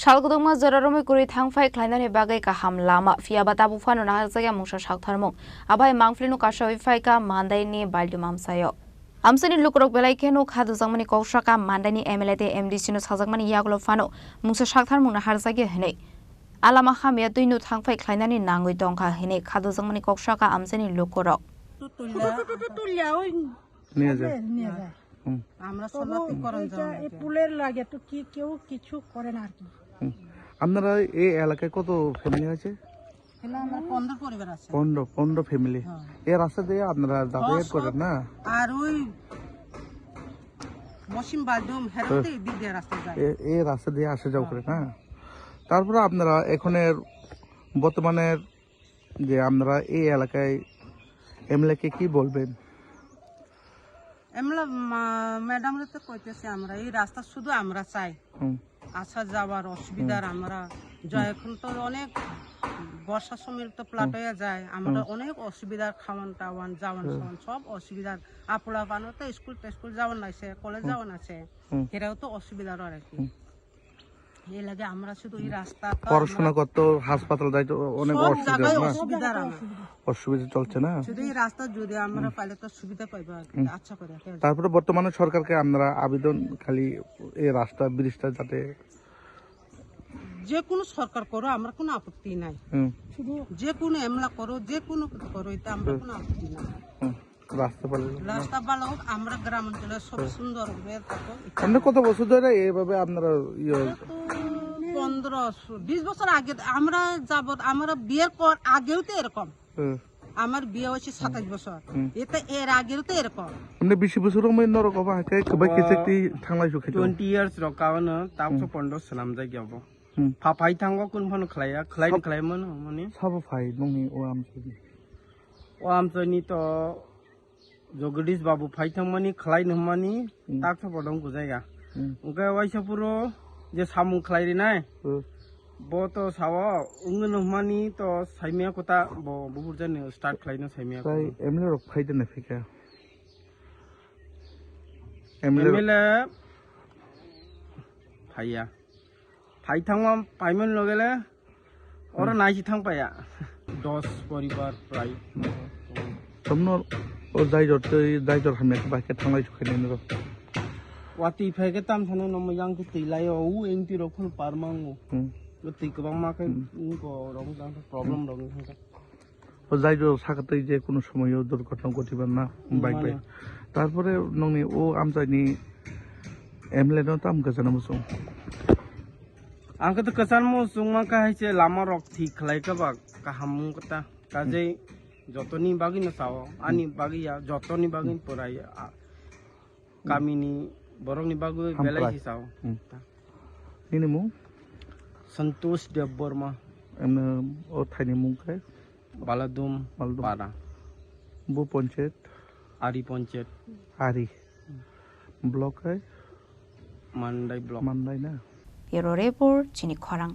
Shalgudungma Zararome Kuri Tangfai Kleinani Bagai Kaham Lama, Fiabata Bufano Nazaga Musha Shaktarmo, Abai Mangflinu Kashawi Faika, Mandani Baldumam Sayo. Amsani Lukrok Belakeno, Kaduzamani Koshaka, Mandani Emelete, MDC Hazamani Yagulo Fano, Musa Shaktarmuna Harzagi Hene. Alamahamia do no Tangfai Kleinani Nangu Donka Hene, Kaduzamani Koshaka, Amsani Lukorok. আমরা সলাতে করন যাও এই পুলের লাগে তো কি কেউ কিছু করে না আর কি আপনারা এই এলাকায় কত ফ্যামিলি আছে এলা আমরা 15 পরিবার আছে 15 ফ্যামিলি এই রাস্তা দিয়ে আপনারা যাতায়াত করেন না আর ওই মশিম বাজুম হেরতে দিকে রাস্তা যায় এই রাস্তা দিয়ে আসা যাওয়া করে না তারপর আপনারা এখনের বর্তমানে যে আপনারা এই এলাকায় এমএলএ কে কি বলবেন এমলা ম্যাডাম রে তো কইতেছে আমরা এই রাস্তা শুধু আমরা চাই আসা যাওয়ার অসুবিধার আমরা জয় এখন তো অনেক বর্ষার সময় তো প্লাট হয়ে যায় আমরা অনেক অসুবিধার খাওয়ান টাওয়ান যাওয়ান সব অসুবিধার আপুলা বানো তো স্কুল যাওয়ান আছে কলেজ যাওয়ান আছে এরাও তো অসুবিধার আর কি এই লাগে আমরা শুধু এই রাস্তা পড়াশোনা করতে হাসপাতাল যাইতে অনেক অসুবিধা অসুবিধা চলছে না শুধু এই রাস্তা যদি আমরা পাইলে তো সুবিধা পাইবা আচ্ছা করে তারপরে বর্তমানে সরকারকে আমরা আবেদন খালি এই রাস্তা ব্রিজটা যাতে যে কোনো সরকার করো আমরা কোনো আপত্তি নাই শুধু যে কোনো এমলা করো যে কোনো করো এটা আমরা কোনো আপত্তি নাই রাস্তা ভালো হোক আমরা গ্রাম অঞ্চলে সব সুন্দর হবে আমরা কত বছর ধরে এইভাবে আপনারা 15-20 বছর আগে আমরা যাব আমরা বিয়ের পর আগেও তো এরকম আমার বিয়ে হয়েছে 27 বছর এটা এর আগেও তো এরকম মানে 20 বছর মই নরক বা কে কবে কেসেকটি থাংলাই সুখে 20 years ro kawana tapso pondo salam jai gyabo phapai thango kun phano khlaya khlai mono mane sabo phai nongi o amsoni to jogdish babu phai thangmani khlai nmani tapso podong ku jaiga unka waisa puro je samung khlai ri nai bo to sawa ungun nmani to saimia kota bo buhur jan start khlai no saimia ko emle rok phai de na fika emle phaiya phai thangma paimen logele ora nai thang paya 10 পরিবার প্রায় তোমনো ও যাইজর হামে বাকে থাংলাই সুখে নেন wati phege tam thane no yang ti tilai o eng ti rokhon parmang o ti kobang ma kai ko rong jang problem rong thang ও যাইজর সাকাতে যে কোনো সময় দুর্ঘটনা ঘটিবে না bike তারপরে ননি ও আমজানি এমএলএ নো তাম গজানা মুসুং angka to kesan mo sungma ka haise lama rok thi khlai ka ba ka hamung kata kajai jotoni bagi na sawo ani bagi ya jotoni bagi porai kamini borong ni bagu belai si sawo ini mu santosh deborma o thaini mung kai baladum para bu panchayat ari panchayat ari block hai mandai block Bureau Report, Chini Khorang.